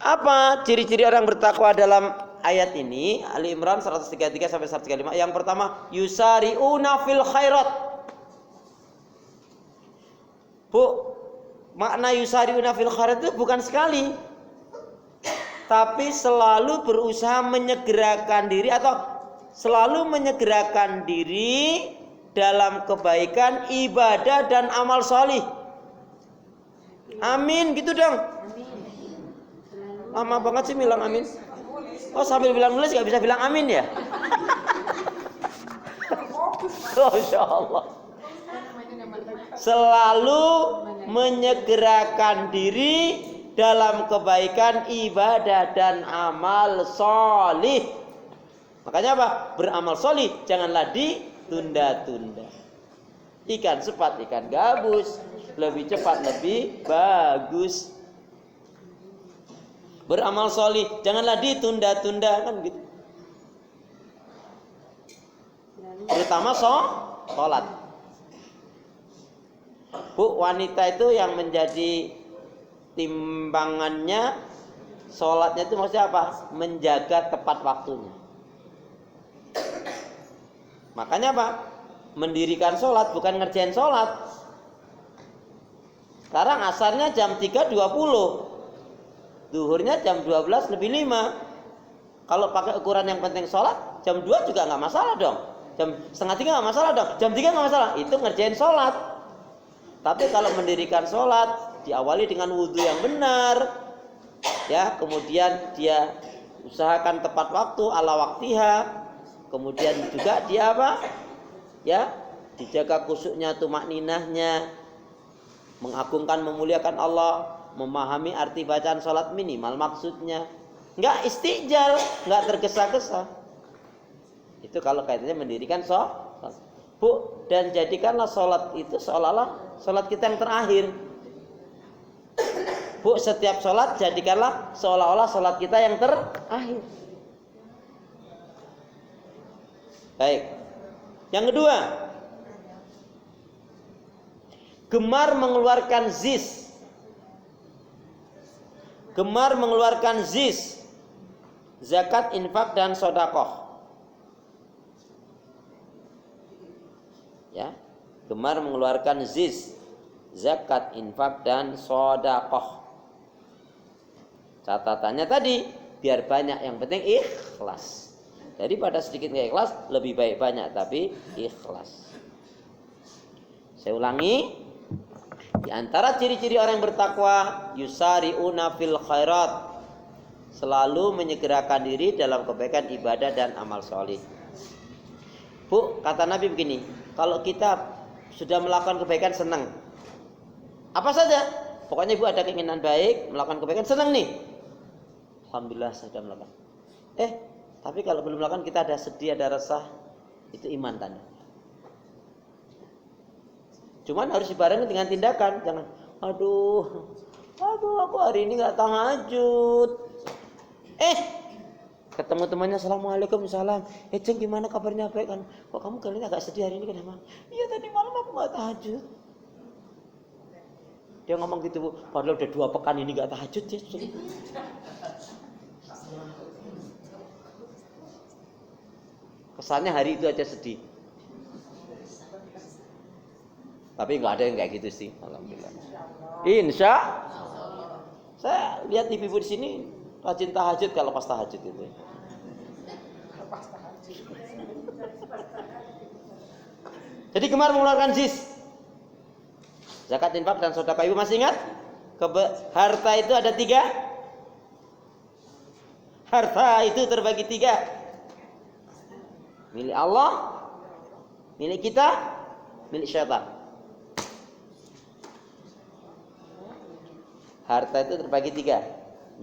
Apa ciri-ciri orang bertakwa dalam ayat ini? Ali Imran 133 sampai 135. Yang pertama, yusari'una fil khairat. Bu, makna yusari'una fil khairat itu bukan sekali, tapi selalu berusaha menyegerakan diri atau selalu menyegerakan diri dalam kebaikan, ibadah dan amal solih. Amin, gitu dong. Lama banget sih bilang amin. Oh, sambil bilang nulis gak bisa bilang amin ya? Masya Allah. Selalu menyegerakan diri dalam kebaikan, ibadah dan amal solih. Makanya apa? Beramal solih janganlah ditunda-tunda. Ikan cepat, ikan gabus. Lebih cepat, lebih bagus. Beramal solih janganlah ditunda-tunda, kan gitu. Terutama sholat. Bu, wanita itu yang menjadi timbangannya sholatnya itu maksudnya apa? Menjaga tepat waktunya. Makanya apa? Mendirikan sholat bukan ngerjain sholat. Sekarang asarnya jam 3.20, duhurnya jam 12 lebih 5. Kalau pakai ukuran yang penting sholat, jam 2 juga nggak masalah dong. Jam setengah 3 nggak masalah dong. Jam 3 nggak masalah. Itu ngerjain sholat. Tapi kalau mendirikan sholat, diawali dengan wudhu yang benar, ya, kemudian dia usahakan tepat waktu ala waktiha, kemudian juga dia apa? Ya, dijaga khusyuknya, tumakninahnya, mengagungkan, memuliakan Allah, memahami arti bacaan sholat minimal maksudnya, nggak istijal, nggak tergesa-gesa. Itu kalau kaitannya mendirikan sholat. Bu, dan jadikanlah sholat itu seolah-olah sholat kita yang terakhir. Bu, setiap sholat jadikanlah seolah-olah sholat kita yang terakhir. Baik. Yang kedua, gemar mengeluarkan zis. Gemar mengeluarkan zis, zakat, infak dan sedekah. Ya, gemar mengeluarkan zis, zakat, infak dan sedekah. Catatannya tadi, biar banyak, yang penting ikhlas. Daripada sedikit nggak ikhlas, lebih baik banyak tapi ikhlas. Saya ulangi, di antara ciri-ciri orang yang bertakwa, yusari'una fil khairat, selalu menyegerakan diri dalam kebaikan, ibadah dan amal solih. Bu, kata Nabi begini, kalau kita sudah melakukan kebaikan senang, apa saja, pokoknya ibu ada keinginan baik, melakukan kebaikan senang nih, alhamdulillah saya sudah melakukan. Tapi kalau belum melakukan kita ada sedih, ada resah, itu iman tanda. Cuman harus dibarengi dengan tindakan, jangan, aduh aku hari ini nggak tahajud. Ketemu temannya, assalamualaikum, salam. Ceng, gimana kabarnya, baik kan? Kok kamu kali ini agak sedih hari ini, kenapa? Iya, tadi malam aku nggak tahajud. Dia ngomong gitu, Bu, padahal udah 2 pekan ini nggak tahajud ya. Kesannya hari itu aja sedih. Tapi nggak ada yang kayak gitu sih, alhamdulillah. Insya, saya lihat ibu-ibu di sini rajin tahajud kalau pas tahajud itu. Jadi gemar mengeluarkan zis, zakat, infak dan sedekah. Ibu masih ingat? Harta itu ada 3. Harta itu terbagi 3. Milik Allah, milik kita, milik syaitan. Harta itu terbagi 3.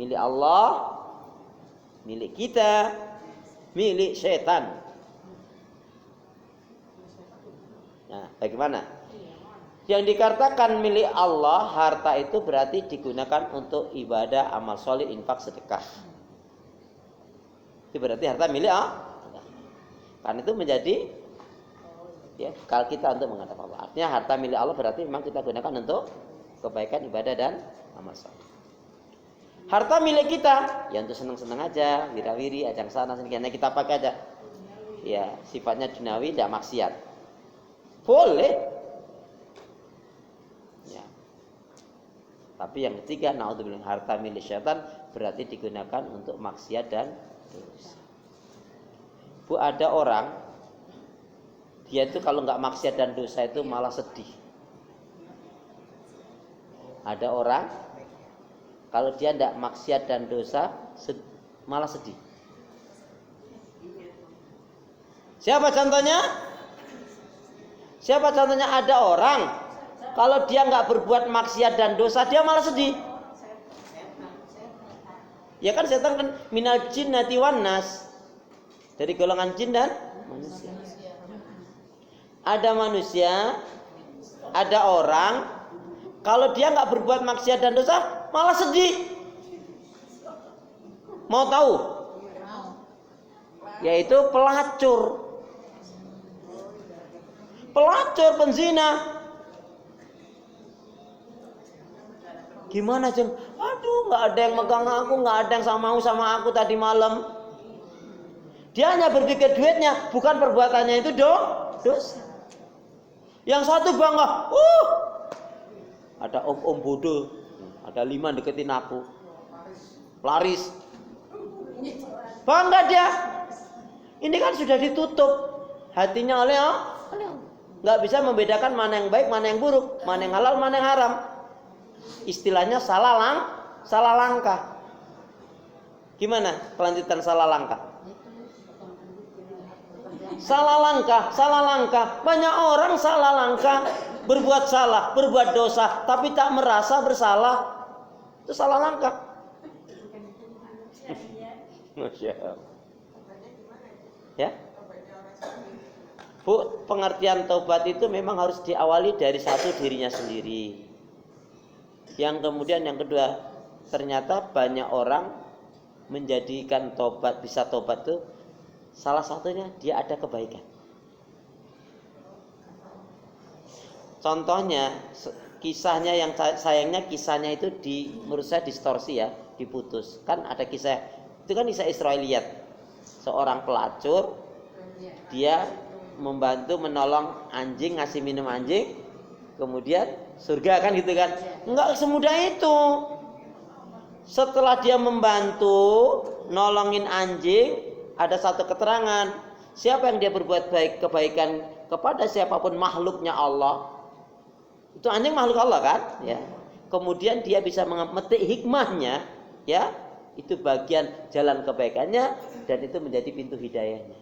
Milik Allah, milik kita, milik syaitan. Nah, bagaimana? Yang dikatakan milik Allah, harta itu berarti digunakan untuk ibadah, amal soleh, infak, sedekah. Itu berarti harta milik Allah. Karena itu menjadi ya, bekal kita untuk menghadap Allah. Artinya harta milik Allah berarti memang kita gunakan untuk kebaikan, ibadah dan amal soleh. Harta milik kita, ya untuk senang-senang aja, wira-wiri, ajang sana sini, karena kita pakai aja. Ya, sifatnya duniawi, tidak maksiat. Boleh. Ya. Tapi yang ketiga, naudzubillah, harta milik syaitan berarti digunakan untuk maksiat dan dosa. Bu, ada orang dia itu kalau nggak maksiat dan dosa itu malah sedih. Ada orang kalau dia tidak maksiat dan dosa malah sedih. Siapa contohnya? Siapa contohnya? Ada orang kalau dia nggak berbuat maksiat dan dosa dia malah sedih. Ya kan setan kan minal jinnati wan nas, dari golongan jin dan manusia. Ada manusia, ada orang kalau dia nggak berbuat maksiat dan dosa malah sedih. Mau tahu? Yaitu pelacur. Pelacur, penzina. Gimana Jeng? Aduh, nggak ada yang megang aku, nggak ada yang mau sama aku tadi malam. Dia hanya berpikir duitnya, bukan perbuatannya itu dosa. Yang satu bangga, ada om bodoh, ada 5 deketin aku, laris. Bangga dia. Ini kan sudah ditutup hatinya oleh Allah. Nggak bisa membedakan mana yang baik, mana yang buruk, mana yang halal, mana yang haram. Istilahnya salah langkah. Gimana kelanjutan salah langkah? Salah langkah. Banyak orang salah langkah, berbuat salah, berbuat dosa, tapi tak merasa bersalah. Itu salah langkah. Masya Allah. Ya. Bu, pengertian taubat itu memang harus diawali dari satu dirinya sendiri. Yang kemudian yang kedua, ternyata banyak orang menjadikan tobat, bisa tobat itu salah satunya dia ada kebaikan. Contohnya kisahnya yang sayangnya kisahnya itu menurut saya distorsi ya, diputus. Kan ada kisah, itu kan kisah Israiliyat. Seorang pelacur, dia membantu menolong anjing, ngasih minum anjing, kemudian surga kan gitu kan. Enggak semudah itu. Setelah dia membantu nolongin anjing, ada satu keterangan, siapa yang dia berbuat kebaikan kepada siapapun makhluknya Allah, itu anjing makhluk Allah kan, ya. Kemudian dia bisa memetik hikmahnya, ya, itu bagian jalan kebaikannya dan itu menjadi pintu hidayahnya.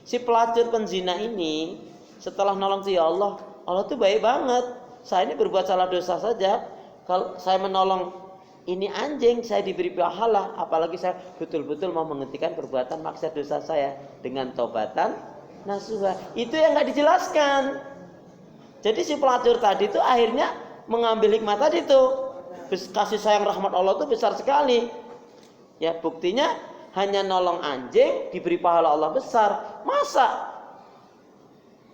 Si pelacur penzina ini setelah nolong si Allah tuh baik banget. Saya ini berbuat salah dosa saja, kalau saya menolong ini anjing saya diberi pahala, apalagi saya betul-betul mau menghentikan perbuatan maksiat dosa saya dengan taubatan nasuha. Itu yang nggak dijelaskan. Jadi si pelacur tadi itu akhirnya mengambil hikmah tadi itu. Kasih sayang rahmat Allah itu besar sekali. Ya, buktinya hanya nolong anjing diberi pahala Allah besar. Masa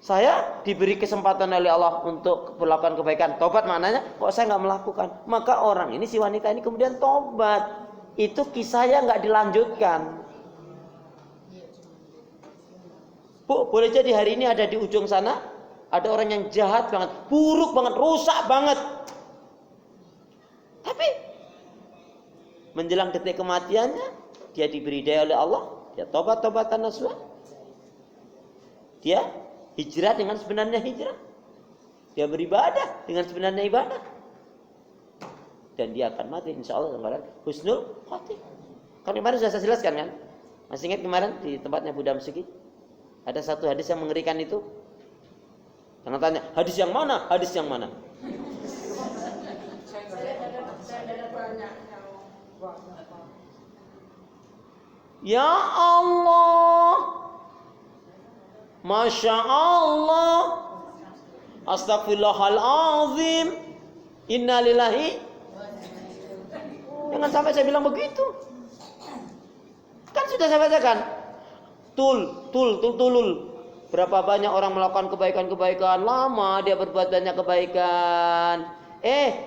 saya diberi kesempatan oleh Allah untuk melakukan kebaikan, tobat maknanya kok saya nggak melakukan? Maka orang ini, si wanita ini kemudian tobat. Itu kisahnya nggak dilanjutkan. Bu, boleh jadi hari ini ada di ujung sana ada orang yang jahat banget, buruk banget, rusak banget. Tapi menjelang detik kematiannya dia diberi daya oleh Allah, dia tobat-tobatan nasuha. Dia hijrah dengan sebenarnya hijrah. Dia beribadah dengan sebenarnya ibadah. Dan dia akan mati insya Allah dengan husnul khotimah. Kan kemarin sudah saya jelaskan kan? Masih ingat kemarin di tempatnya Buddha Msuki? Ada satu hadis yang mengerikan itu. Jangan tanya, hadis yang mana? Hadis yang mana? Ya Allah, Masya Allah, Astagfirullahaladzim, Innalillahi. Jangan sampai saya bilang begitu. Kan sudah saya bacakan. Tulul. Berapa banyak orang melakukan kebaikan-kebaikan, lama dia berbuat banyak kebaikan.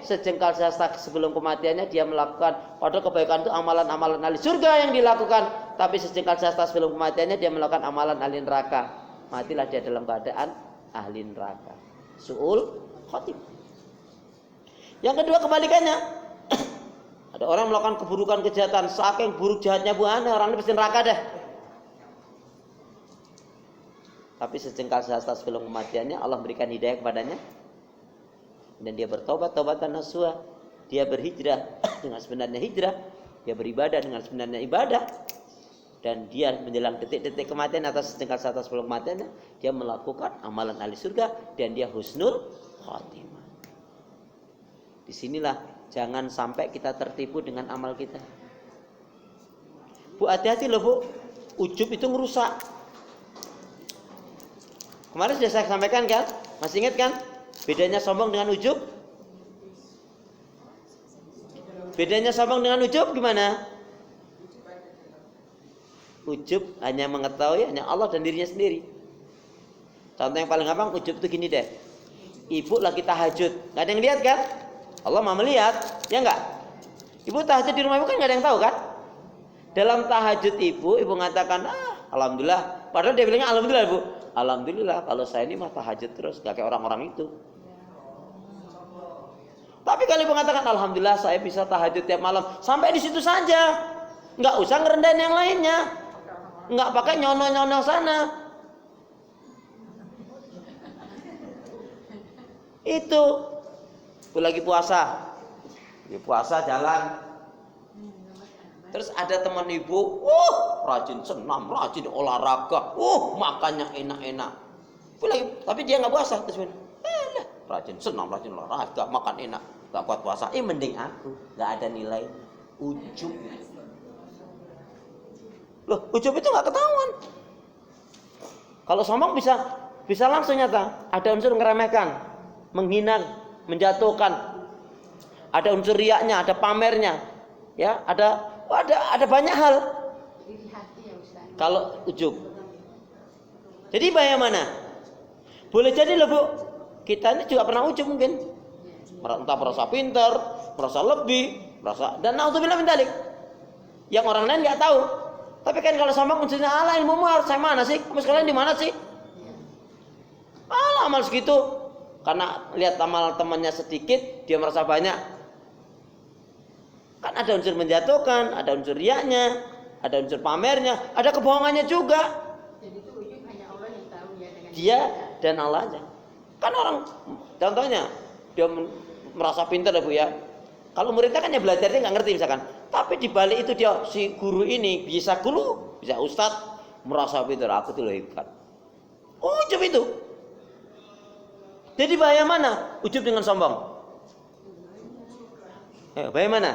Sejengkal sasta sebelum kematiannya dia melakukan, padahal kebaikan itu amalan-amalan ahli surga yang dilakukan, tapi sejengkal sasta sebelum kematiannya dia melakukan amalan ahli neraka. Matilah dia dalam keadaan ahli neraka. Su'ul khotimah. Yang kedua kebalikannya. Ada orang melakukan keburukan kejahatan, saking buruk jahatnya Bu Ana, orang ini pasti neraka deh. Tapi sejengkal sasta sebelum kematiannya Allah berikan hidayah kepadanya. Dan dia bertobat, taubatan nasuha. Dia berhijrah dengan sebenarnya hijrah. Dia beribadah dengan sebenarnya ibadah. Dan dia menjelang detik-detik kematian atas sejengkal sasta sebelum kematiannya, dia melakukan amalan ahli surga dan dia husnul khotimah. Disinilah jangan sampai kita tertipu dengan amal kita. Bu, hati-hati loh Bu. Ujub itu ngerusak. Kemarin sudah saya sampaikan kan? Masih ingat kan? Bedanya sombong dengan ujub? Bedanya sombong dengan ujub gimana? Ujub hanya mengetahui hanya Allah dan dirinya sendiri. Contoh yang paling gampang ujub itu gini deh. Ibu lagi tahajud, gak ada yang lihat kan? Allah mau melihat, ya enggak? Ibu tahajud di rumah ibu kan gak ada yang tahu kan? Dalam tahajud ibu mengatakan, alhamdulillah. Padahal dia bilangnya alhamdulillah Bu. Alhamdulillah kalau saya ini mah tahajud terus, gak kayak orang-orang itu. Tapi kalau ibu mengatakan alhamdulillah saya bisa tahajud tiap malam, sampai di situ saja. Nggak usah ngerendahin yang lainnya. Nggak pakai nyono-nyono sana. Itu. Ibu lagi puasa. Ibu puasa jalan. Terus ada teman ibu, rajin senam, rajin olahraga, makannya enak-enak. Tapi dia nggak puasa. Terus rajin senam, rajin olahraga, makan enak. Gak kuat puasa, mending aku. Gak ada nilai. Ujub. Loh, ujub itu gak ketahuan. Kalau sombong bisa langsung nyata. Ada unsur ngeremehkan, menghina, menjatuhkan. Ada unsur riaknya, ada pamernya. Ya, ada banyak hal. Kalau ujub. Jadi bahaya mana? Boleh jadi loh Bu, kita ini juga pernah ujub mungkin. Entah merasa pintar, merasa lebih, dan naudzubillah min dzalik. Yang orang lain nggak tahu. Tapi kan kalau sombong unsurnya ilmumu harus saya mana sih? Kamu sekalian di mana sih? Amal segitu. Karena lihat amal temannya sedikit, dia merasa banyak. Kan ada unsur menjatuhkan, ada unsur riaknya, ada unsur pamernya, ada kebohongannya juga. Jadi itu ujub hanya Allah yang tahu ya dengan dia dan Allah aja. Kan orang contohnya dia merasa pintar ya Bu ya. Kalau muridnya kan ya belajarnya nggak ngerti misalkan. Tapi di balik itu dia si guru ini bisa ustadz merasa pintar, aku tuh hebat. Ujub itu. Jadi bahaya mana? Ujub dengan sombong. Bahaya mana?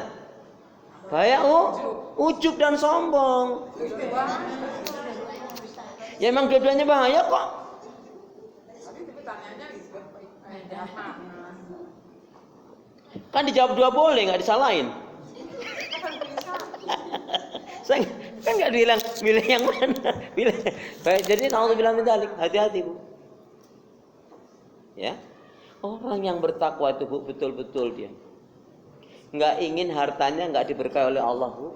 Bahaya ujub dan sombong. Ya emang dua-duanya bahaya kok. Kan dijawab dua boleh, nggak disalahin. Saya kan nggak bilang milih yang mana. Baik, jadi kalau bilang medalik, hati-hati Bu. Ya, orang yang bertakwa itu Bu betul-betul dia nggak ingin hartanya nggak diberkahi oleh Allah Bu.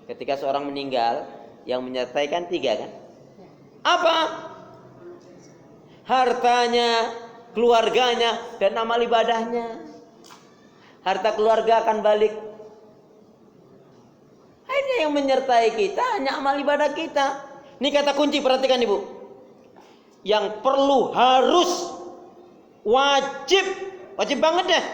Ketika seorang meninggal, yang menyertai kan 3 kan? Apa? Hartanya, keluarganya, dan amal ibadahnya. Harta keluarga akan balik. Akhirnya yang menyertai kita hanya amal ibadah kita. Ini kata kunci, perhatikan Ibu. Yang perlu, harus, wajib banget deh.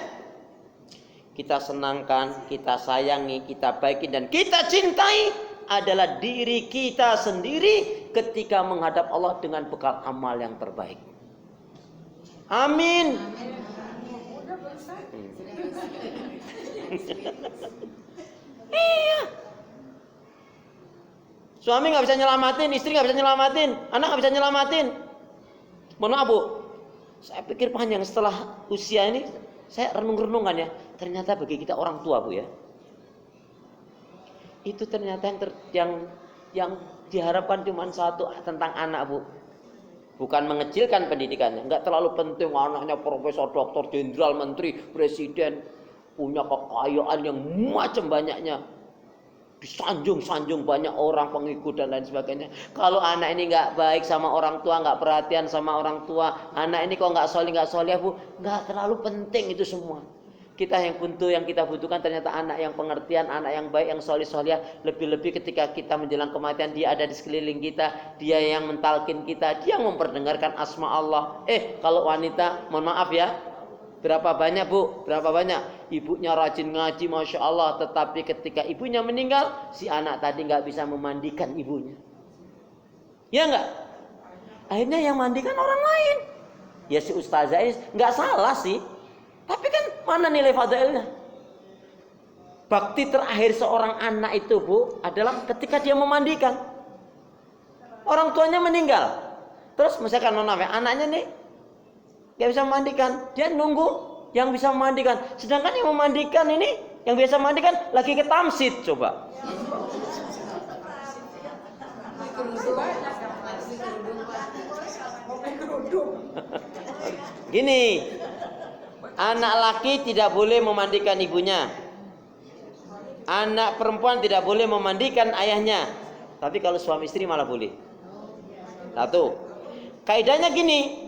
Kita senangkan, kita sayangi, kita baiki, dan kita cintai adalah diri kita sendiri ketika menghadap Allah dengan bekal amal yang terbaik. Amin. Iya. Suami nggak bisa nyelamatin, istri nggak bisa nyelamatin, anak nggak bisa nyelamatin. Mohon maaf Bu, saya pikir panjang setelah usia ini, saya renung-renungan ya. Ternyata bagi kita orang tua Bu ya, itu ternyata yang diharapkan cuma satu tentang anak Bu. Bukan mengecilkan pendidikannya, enggak terlalu penting anaknya profesor, doktor, jenderal, menteri, presiden, punya kekayaan yang macam banyaknya, disanjung-sanjung banyak orang pengikut dan lain sebagainya. Kalau anak ini nggak baik sama orang tua, nggak perhatian sama orang tua, anak ini kok nggak soleh bu, nggak terlalu penting itu semua. Kita yang kita butuhkan ternyata anak yang pengertian, anak yang baik, yang soleh-soleh. Lebih-lebih ketika kita menjelang kematian, dia ada di sekeliling kita, dia yang mentalkin kita, dia yang memperdengarkan asma Allah. Kalau wanita, mohon maaf ya, berapa banyak bu? Berapa banyak? Ibunya rajin ngaji, masya Allah, tetapi ketika ibunya meninggal, si anak tadi nggak bisa memandikan ibunya. Ya nggak? Akhirnya yang mandikan orang lain. Ya si ustazah ini nggak salah sih. Tapi kan mana nilai fadailnya? Bakti terakhir seorang anak itu bu adalah ketika dia memandikan. Orang tuanya meninggal. Terus misalkan anaknya nih gak bisa memandikan, dia nunggu yang bisa memandikan. Sedangkan yang memandikan ini, yang biasa memandikan lagi ke tamsid coba. Gini. Anak laki tidak boleh memandikan ibunya. Anak perempuan tidak boleh memandikan ayahnya. Tapi kalau suami istri malah boleh. Satu. Kaidahnya gini.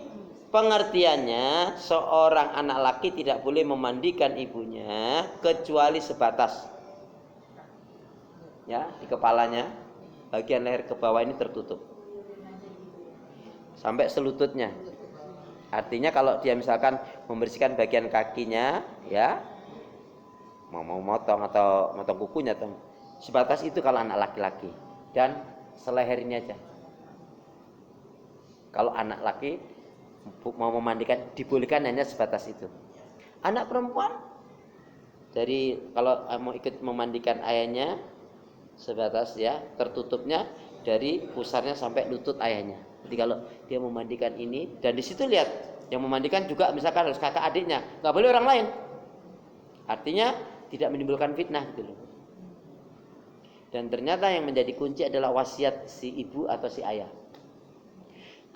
Pengertiannya seorang anak laki tidak boleh memandikan ibunya kecuali sebatas. Ya, di kepalanya bagian leher ke bawah ini tertutup. Sampai selututnya. Artinya kalau dia misalkan membersihkan bagian kakinya, ya, mau motong atau motong kukunya, atau sebatas itu kalau anak laki-laki, dan seleher ini aja. Kalau anak laki mau memandikan dibolehkan hanya sebatas itu. Anak perempuan dari kalau mau ikut memandikan ayahnya sebatas ya tertutupnya dari pusarnya sampai lutut ayahnya. Jadi kalau dia memandikan ini dan di situ lihat yang memandikan juga misalkan harus kakak adiknya, nggak boleh orang lain. Artinya tidak menimbulkan fitnah gitu loh. Dan ternyata yang menjadi kunci adalah wasiat si ibu atau si ayah.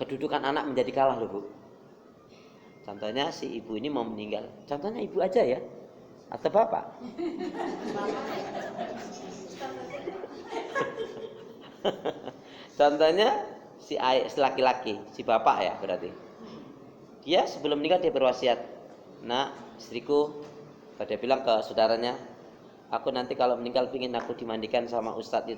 Kedudukan anak menjadi kalah loh bu. Contohnya si ibu ini mau meninggal. Contohnya ibu aja ya, atau bapak. Contohnya si laki-laki, si bapak ya berarti. Dia sebelum menikah dia berwasiat, nak istriku, dia bilang ke saudaranya, aku nanti kalau meninggal pingin aku dimandikan sama ustadz itu.